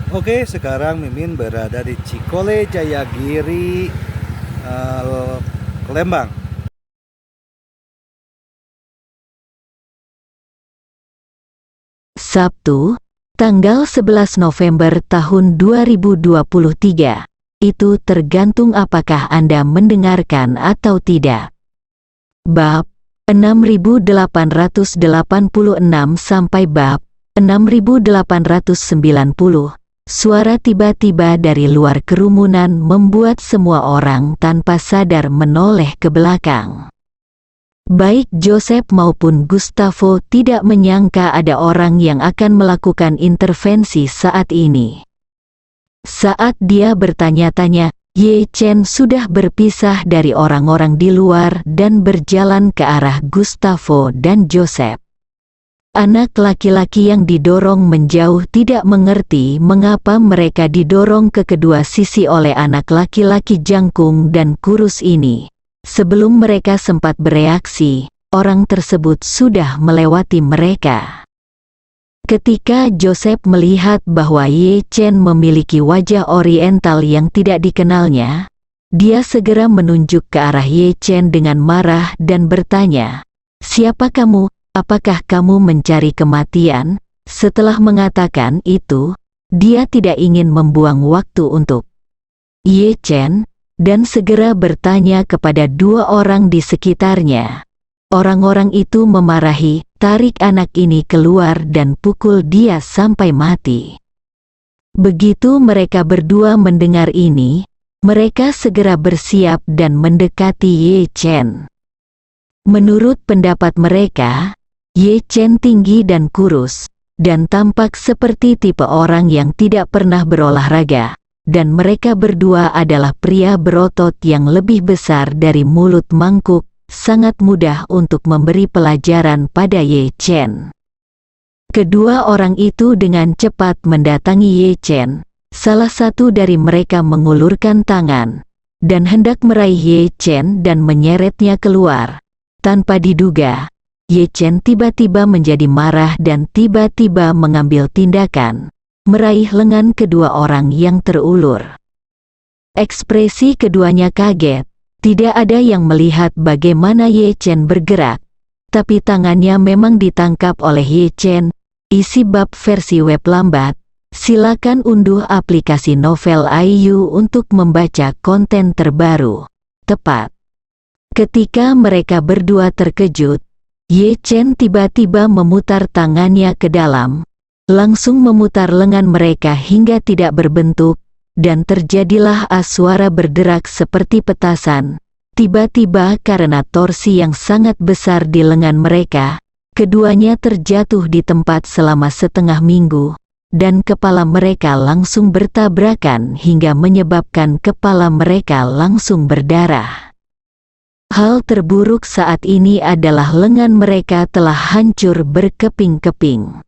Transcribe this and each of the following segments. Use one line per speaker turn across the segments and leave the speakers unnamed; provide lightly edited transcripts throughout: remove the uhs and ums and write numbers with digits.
Oke, sekarang Mimin berada di Cikole Jayagiri, Lembang.
Sabtu, tanggal 11 November tahun 2023. Itu tergantung apakah Anda mendengarkan atau tidak. Bab 6886 sampai bab 6890. Suara tiba-tiba dari luar kerumunan membuat semua orang tanpa sadar menoleh ke belakang. Baik Joseph maupun Gustavo tidak menyangka ada orang yang akan melakukan intervensi saat ini. Saat dia bertanya-tanya, Ye Chen sudah berpisah dari orang-orang di luar dan berjalan ke arah Gustavo dan Joseph. Anak laki-laki yang didorong menjauh tidak mengerti mengapa mereka didorong ke kedua sisi oleh anak laki-laki jangkung dan kurus ini. Sebelum mereka sempat bereaksi, orang tersebut sudah melewati mereka. Ketika Joseph melihat bahwa Ye Chen memiliki wajah oriental yang tidak dikenalnya, dia segera menunjuk ke arah Ye Chen dengan marah dan bertanya, "Siapa kamu? Apakah kamu mencari kematian?" Setelah mengatakan itu, dia tidak ingin membuang waktu untuk Ye Chen, dan segera bertanya kepada dua orang di sekitarnya. Orang-orang itu memarahi, "Tarik anak ini keluar dan pukul dia sampai mati." Begitu mereka berdua mendengar ini, mereka segera bersiap dan mendekati Ye Chen. Menurut pendapat mereka, Ye Chen tinggi dan kurus, dan tampak seperti tipe orang yang tidak pernah berolahraga, dan mereka berdua adalah pria berotot yang lebih besar dari mulut mangkuk, sangat mudah untuk memberi pelajaran pada Ye Chen. Kedua orang itu dengan cepat mendatangi Ye Chen. Salah satu dari mereka mengulurkan tangan, dan hendak meraih Ye Chen dan menyeretnya keluar. Tanpa diduga, Ye Chen tiba-tiba menjadi marah dan tiba-tiba mengambil tindakan, meraih lengan kedua orang yang terulur. Ekspresi keduanya kaget, tidak ada yang melihat bagaimana Ye Chen bergerak, tapi tangannya memang ditangkap oleh Ye Chen. Isi bab versi web lambat, silakan unduh aplikasi Novel IU untuk membaca konten terbaru. Tepat ketika mereka berdua terkejut, Ye Chen tiba-tiba memutar tangannya ke dalam, langsung memutar lengan mereka hingga tidak berbentuk, dan terjadilah suara berderak seperti petasan. Tiba-tiba karena torsi yang sangat besar di lengan mereka, keduanya terjatuh di tempat selama setengah minggu, dan kepala mereka langsung bertabrakan hingga menyebabkan kepala mereka langsung berdarah. Hal terburuk saat ini adalah lengan mereka telah hancur berkeping-keping.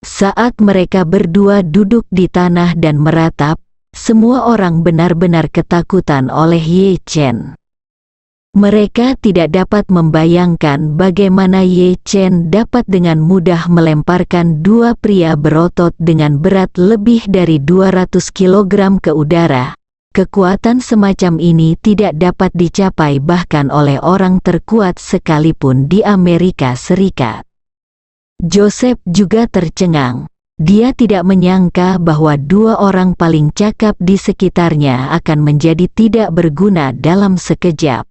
Saat mereka berdua duduk di tanah dan meratap, semua orang benar-benar ketakutan oleh Ye Chen. Mereka tidak dapat membayangkan bagaimana Ye Chen dapat dengan mudah melemparkan dua pria berotot dengan berat lebih dari 200 kg ke udara. Kekuatan semacam ini tidak dapat dicapai bahkan oleh orang terkuat sekalipun di Amerika Serikat. Joseph juga tercengang. Dia tidak menyangka bahwa dua orang paling cakap di sekitarnya akan menjadi tidak berguna dalam sekejap.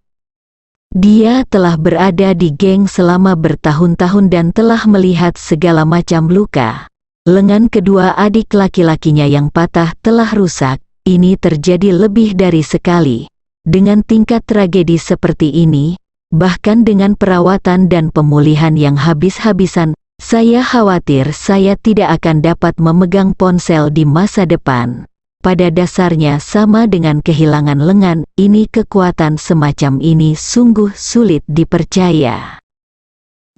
Dia telah berada di geng selama bertahun-tahun dan telah melihat segala macam luka. Lengan kedua adik laki-lakinya yang patah telah rusak. Ini terjadi lebih dari sekali. Dengan tingkat tragedi seperti ini, bahkan dengan perawatan dan pemulihan yang habis-habisan, saya khawatir saya tidak akan dapat memegang ponsel di masa depan. Pada dasarnya sama dengan kehilangan lengan, ini kekuatan semacam ini sungguh sulit dipercaya.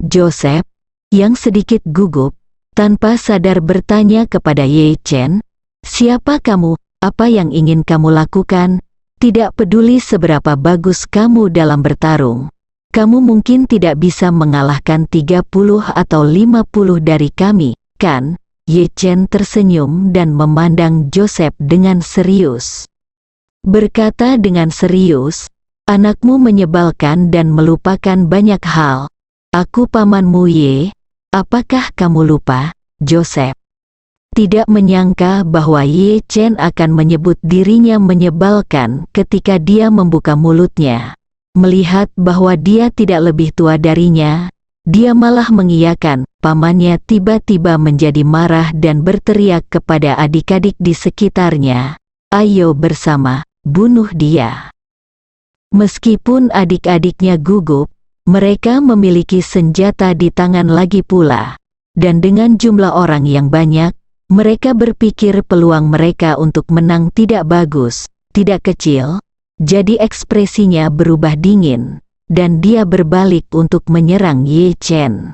Joseph, yang sedikit gugup, tanpa sadar bertanya kepada Ye Chen, "Siapa kamu? Apa yang ingin kamu lakukan? Tidak peduli seberapa bagus kamu dalam bertarung. Kamu mungkin tidak bisa mengalahkan 30 atau 50 dari kami, kan?" Ye Chen tersenyum dan memandang Joseph dengan serius. Berkata dengan serius, "Anakmu menyebalkan dan melupakan banyak hal. Aku pamanmu Ye, apakah kamu lupa, Joseph?" Tidak menyangka bahwa Ye Chen akan menyebut dirinya menyebalkan ketika dia membuka mulutnya. Melihat bahwa dia tidak lebih tua darinya, dia malah mengiyakan. Pamannya tiba-tiba menjadi marah dan berteriak kepada adik-adik di sekitarnya, "Ayo bersama, bunuh dia." Meskipun adik-adiknya gugup, mereka memiliki senjata di tangan lagi pula. Dan dengan jumlah orang yang banyak, mereka berpikir peluang mereka untuk menang tidak bagus, tidak kecil. Jadi ekspresinya berubah dingin, dan dia berbalik untuk menyerang Ye Chen.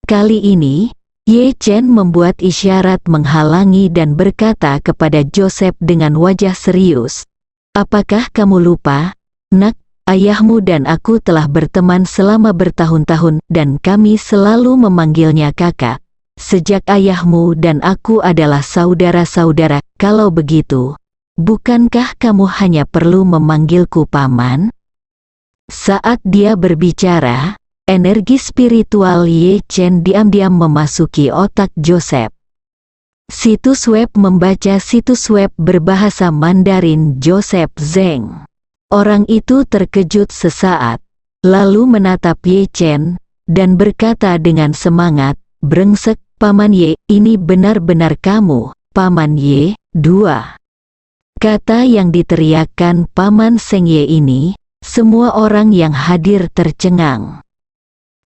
Kali ini, Ye Chen membuat isyarat menghalangi dan berkata kepada Joseph dengan wajah serius, "Apakah kamu lupa, Nak, ayahmu dan aku telah berteman selama bertahun-tahun dan kami selalu memanggilnya kakak. Sejak ayahmu dan aku adalah saudara-saudara, kalau begitu, bukankah kamu hanya perlu memanggilku paman?" Saat dia berbicara, energi spiritual Ye Chen diam-diam memasuki otak Joseph. Situs web membaca situs web berbahasa Mandarin Joseph Zeng. Orang itu terkejut sesaat, lalu menatap Ye Chen, dan berkata dengan semangat, "Brengsek, Paman Ye, ini benar-benar kamu, Paman Ye, 2." Kata yang diteriakkan Paman Seng Ye ini, semua orang yang hadir tercengang.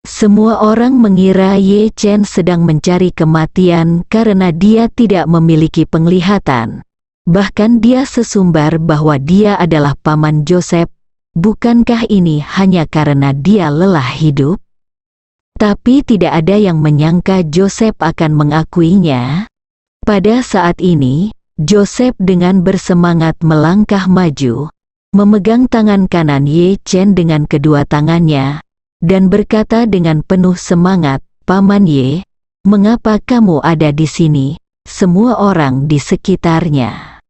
Semua orang mengira Ye Chen sedang mencari kematian karena dia tidak memiliki penglihatan. Bahkan dia sesumbar bahwa dia adalah paman Joseph. Bukankah ini hanya karena dia lelah hidup? Tapi tidak ada yang menyangka Joseph akan mengakuinya. Pada saat ini, Joseph dengan bersemangat melangkah maju, memegang tangan kanan Ye Chen dengan kedua tangannya, dan berkata dengan penuh semangat, "Paman Ye, mengapa kamu ada di sini?" Semua orang di sekitarnya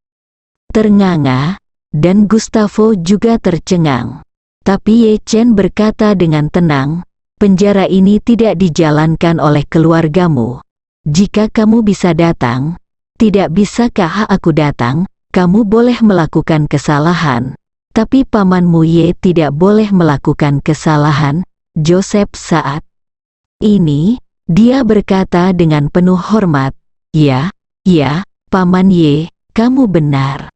ternganga, dan Gustavo juga tercengang. Tapi Ye Chen berkata dengan tenang, "Penjara ini tidak dijalankan oleh keluargamu. Jika kamu bisa datang, tidak bisakah aku datang? Kamu boleh melakukan kesalahan, tapi pamanmu Ye tidak boleh melakukan kesalahan." Joseph saat ini, dia berkata dengan penuh hormat, "Ya, Paman Ye, kamu benar."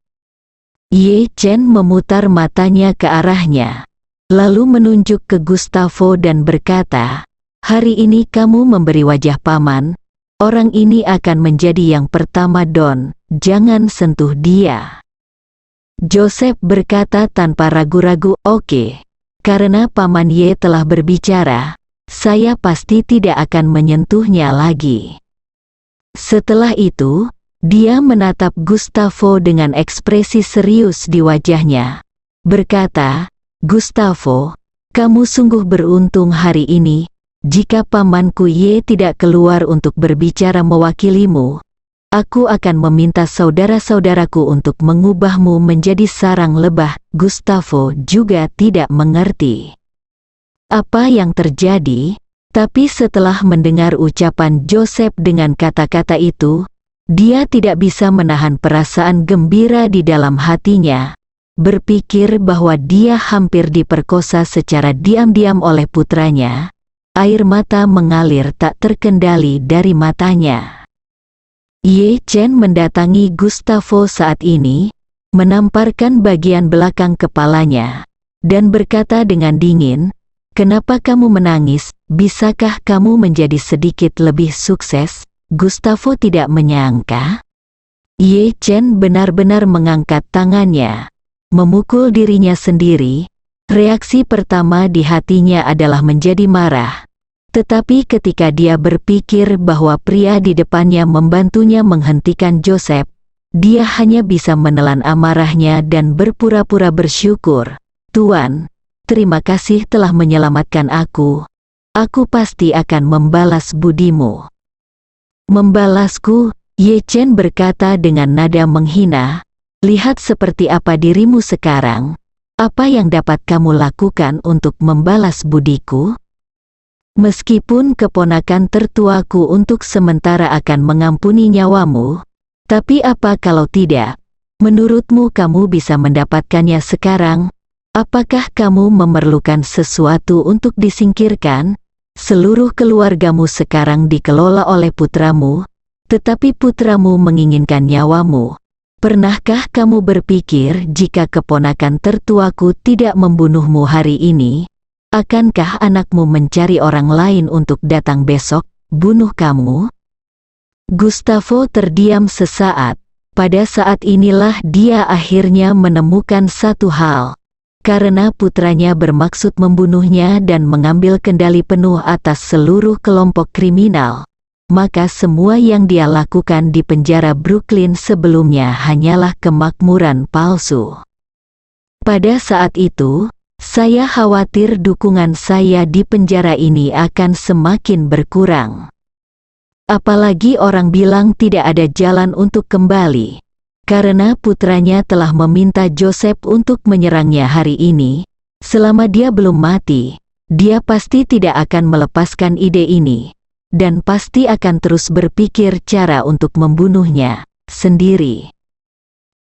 Ye Chen memutar matanya ke arahnya, lalu menunjuk ke Gustavo dan berkata, "Hari ini kamu memberi wajah paman. Orang ini akan menjadi yang pertama Don, jangan sentuh dia." Joseph berkata tanpa ragu-ragu, "Oke. Karena Paman Ye telah berbicara, saya pasti tidak akan menyentuhnya lagi." Setelah itu, dia menatap Gustavo dengan ekspresi serius di wajahnya. Berkata, "Gustavo, kamu sungguh beruntung hari ini. Jika pamanku Ye tidak keluar untuk berbicara mewakilimu, aku akan meminta saudara-saudaraku untuk mengubahmu menjadi sarang lebah." Gustavo juga tidak mengerti apa yang terjadi, tapi setelah mendengar ucapan Joseph dengan kata-kata itu, dia tidak bisa menahan perasaan gembira di dalam hatinya, berpikir bahwa dia hampir diperkosa secara diam-diam oleh putranya. Air mata mengalir tak terkendali dari matanya. Ye Chen mendatangi Gustavo saat ini, menamparkan bagian belakang kepalanya, dan berkata dengan dingin, "Kenapa kamu menangis? Bisakah kamu menjadi sedikit lebih sukses?" Gustavo tidak menyangka. Ye Chen benar-benar mengangkat tangannya, memukul dirinya sendiri. Reaksi pertama di hatinya adalah menjadi marah. Tetapi ketika dia berpikir bahwa pria di depannya membantunya menghentikan Joseph, dia hanya bisa menelan amarahnya dan berpura-pura bersyukur. "Tuan, terima kasih telah menyelamatkan aku. Aku pasti akan membalas budimu." Membalasku, Ye Chen berkata dengan nada menghina, lihat seperti apa dirimu sekarang. Apa yang dapat kamu lakukan untuk membalas budiku? Meskipun keponakan tertuaku untuk sementara akan mengampuni nyawamu, tapi apa kalau tidak? Menurutmu kamu bisa mendapatkannya sekarang? Apakah kamu memerlukan sesuatu untuk disingkirkan? Seluruh keluargamu sekarang dikelola oleh putramu, tetapi putramu menginginkan nyawamu. Pernahkah kamu berpikir jika keponakan tertuaku tidak membunuhmu hari ini, akankah anakmu mencari orang lain untuk datang besok, bunuh kamu? Gustavo terdiam sesaat. Pada saat inilah dia akhirnya menemukan satu hal. Karena putranya bermaksud membunuhnya dan mengambil kendali penuh atas seluruh kelompok kriminal, maka semua yang dia lakukan di penjara Brooklyn sebelumnya hanyalah kemakmuran palsu. Pada saat itu, saya khawatir dukungan saya di penjara ini akan semakin berkurang. Apalagi orang bilang tidak ada jalan untuk kembali. Karena putranya telah meminta Joseph untuk menyerangnya hari ini, selama dia belum mati, dia pasti tidak akan melepaskan ide ini, dan pasti akan terus berpikir cara untuk membunuhnya sendiri.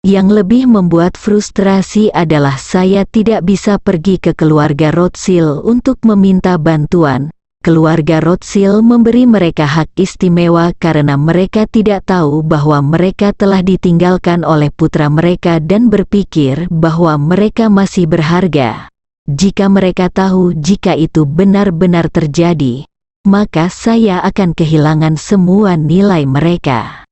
Yang lebih membuat frustrasi adalah saya tidak bisa pergi ke keluarga Rothschild untuk meminta bantuan. Keluarga Rothschild memberi mereka hak istimewa karena mereka tidak tahu bahwa mereka telah ditinggalkan oleh putra mereka dan berpikir bahwa mereka masih berharga. Jika mereka tahu jika itu benar-benar terjadi, maka saya akan kehilangan semua nilai mereka.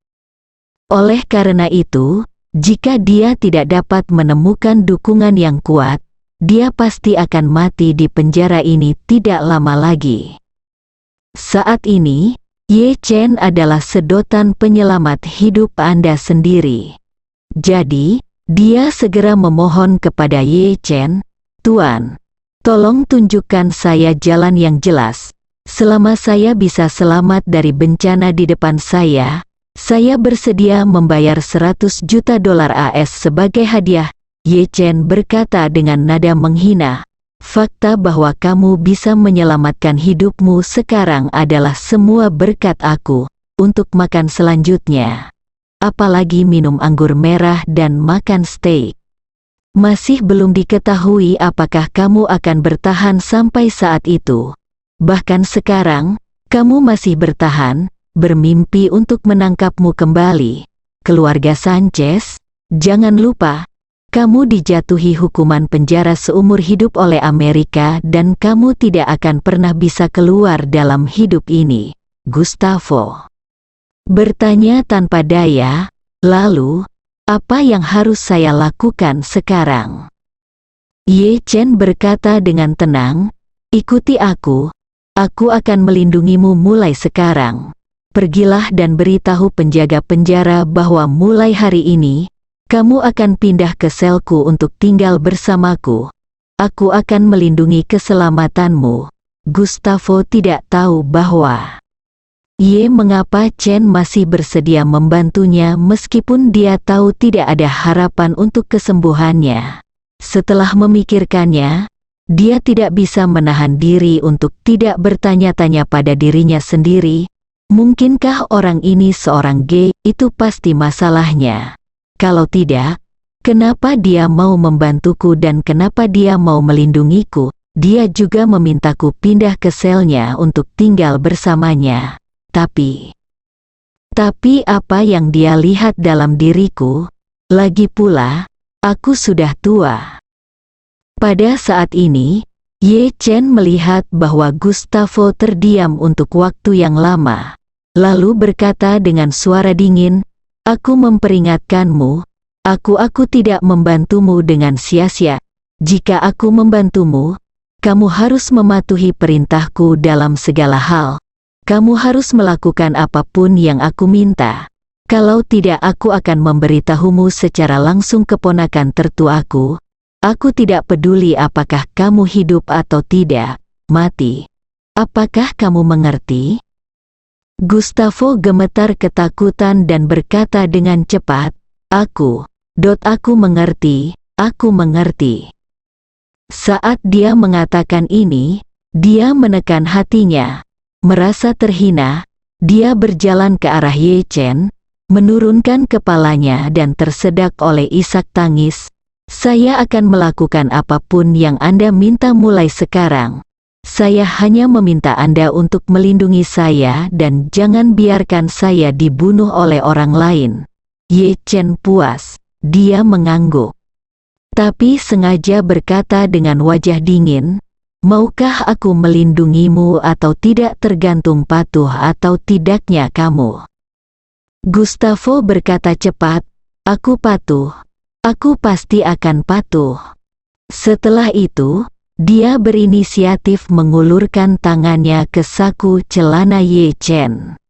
Oleh karena itu, jika dia tidak dapat menemukan dukungan yang kuat, dia pasti akan mati di penjara ini tidak lama lagi. Saat ini, Ye Chen adalah sedotan penyelamat hidup Anda sendiri. Jadi, dia segera memohon kepada Ye Chen, Tuan, tolong tunjukkan saya jalan yang jelas. Selama saya bisa selamat dari bencana di depan saya bersedia membayar 100 juta dolar AS sebagai hadiah. Ye Chen berkata dengan nada menghina, fakta bahwa kamu bisa menyelamatkan hidupmu sekarang adalah semua berkat aku, untuk makan selanjutnya. Apalagi minum anggur merah dan makan steak. Masih belum diketahui apakah kamu akan bertahan sampai saat itu. Bahkan sekarang, kamu masih bertahan, bermimpi untuk menangkapmu kembali. Keluarga Sanchez, jangan lupa, kamu dijatuhi hukuman penjara seumur hidup oleh Amerika dan kamu tidak akan pernah bisa keluar dalam hidup ini. Gustavo bertanya tanpa daya, lalu, apa yang harus saya lakukan sekarang? Ye Chen berkata dengan tenang, ikuti aku akan melindungimu mulai sekarang. Pergilah dan beritahu penjaga penjara bahwa mulai hari ini, kamu akan pindah ke selku untuk tinggal bersamaku. Aku akan melindungi keselamatanmu. Gustavo tidak tahu bahwa mengapa Chen masih bersedia membantunya meskipun dia tahu tidak ada harapan untuk kesembuhannya. Setelah memikirkannya, dia tidak bisa menahan diri untuk tidak bertanya-tanya pada dirinya sendiri, mungkinkah orang ini seorang gay? Itu pasti masalahnya. Kalau tidak, kenapa dia mau membantuku dan kenapa dia mau melindungiku? Dia juga memintaku pindah ke selnya untuk tinggal bersamanya. Tapi apa yang dia lihat dalam diriku? Lagi pula, aku sudah tua. Pada saat ini, Ye Chen melihat bahwa Gustavo terdiam untuk waktu yang lama, lalu berkata dengan suara dingin, aku memperingatkanmu, aku tidak membantumu dengan sia-sia. Jika aku membantumu, kamu harus mematuhi perintahku dalam segala hal. Kamu harus melakukan apapun yang aku minta. Kalau tidak aku akan memberitahumu secara langsung keponakan tertuaku. Aku tidak peduli apakah kamu hidup atau tidak, mati. Apakah kamu mengerti? Gustavo gemetar ketakutan dan berkata dengan cepat, Aku mengerti, aku mengerti. Saat dia mengatakan ini, dia menekan hatinya. Merasa terhina, dia berjalan ke arah Ye Chen, menurunkan kepalanya dan tersedak oleh isak tangis. Saya akan melakukan apapun yang Anda minta mulai sekarang. Saya hanya meminta Anda untuk melindungi saya dan jangan biarkan saya dibunuh oleh orang lain. Ye Chen puas, dia mengangguk. Tapi sengaja berkata dengan wajah dingin, maukah aku melindungimu atau tidak tergantung patuh atau tidaknya kamu. Gustavo berkata cepat, aku patuh, aku pasti akan patuh. Setelah itu, dia berinisiatif mengulurkan tangannya ke saku celana Ye Chen.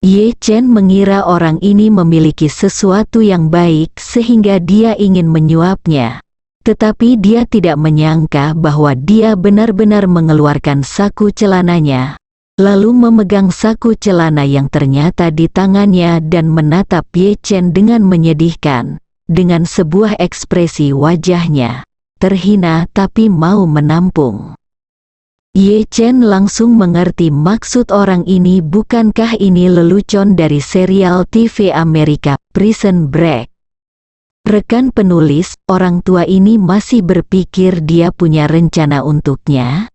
Ye Chen mengira orang ini memiliki sesuatu yang baik sehingga dia ingin menyuapnya. Tetapi dia tidak menyangka bahwa dia benar-benar mengeluarkan saku celananya, lalu memegang saku celana yang ternyata di tangannya dan menatap Ye Chen dengan menyedihkan, dengan sebuah ekspresi wajahnya terhina tapi mau menampung. Ye Chen langsung mengerti maksud orang ini. Bukankah ini lelucon dari serial TV Amerika, Prison Break? Rekan penulis, orang tua ini masih berpikir dia punya rencana untuknya.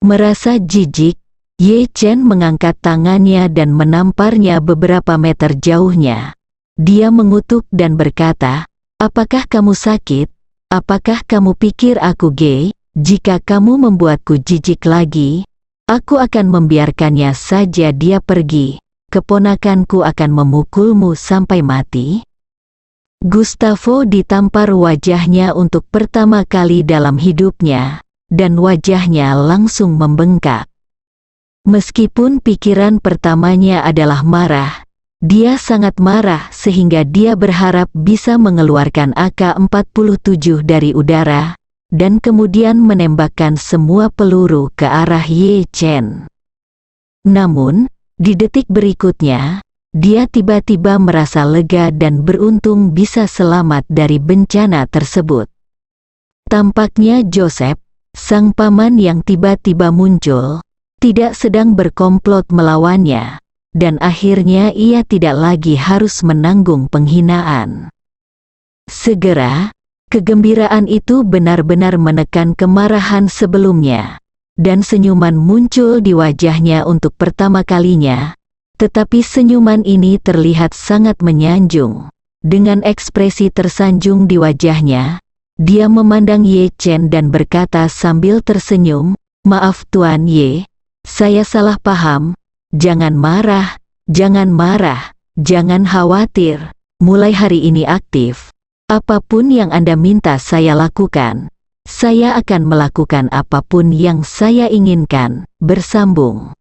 Merasa jijik, Ye Chen mengangkat tangannya dan menamparnya beberapa meter jauhnya. Dia mengutuk dan berkata, apakah kamu sakit? Apakah kamu pikir aku gay? Jika kamu membuatku jijik lagi, aku akan membiarkannya saja dia pergi. Keponakanku akan memukulmu sampai mati. Gustavo ditampar wajahnya untuk pertama kali dalam hidupnya, dan wajahnya langsung membengkak. Meskipun pikiran pertamanya adalah marah, dia sangat marah sehingga dia berharap bisa mengeluarkan AK-47 dari udara, dan kemudian menembakkan semua peluru ke arah Ye Chen. Namun, di detik berikutnya, dia tiba-tiba merasa lega dan beruntung bisa selamat dari bencana tersebut. Tampaknya Joseph, sang paman yang tiba-tiba muncul, tidak sedang berkomplot melawannya. Dan akhirnya ia tidak lagi harus menanggung penghinaan. Segera, kegembiraan itu benar-benar menekan kemarahan sebelumnya, dan senyuman muncul di wajahnya untuk pertama kalinya, tetapi senyuman ini terlihat sangat menyanjung. Dengan ekspresi tersanjung di wajahnya, dia memandang Ye Chen dan berkata sambil tersenyum, maaf Tuan Ye, saya salah paham. Jangan marah, jangan khawatir. Mulai hari ini aktif. Apapun yang Anda minta saya lakukan. Saya akan melakukan apapun yang saya inginkan. Bersambung.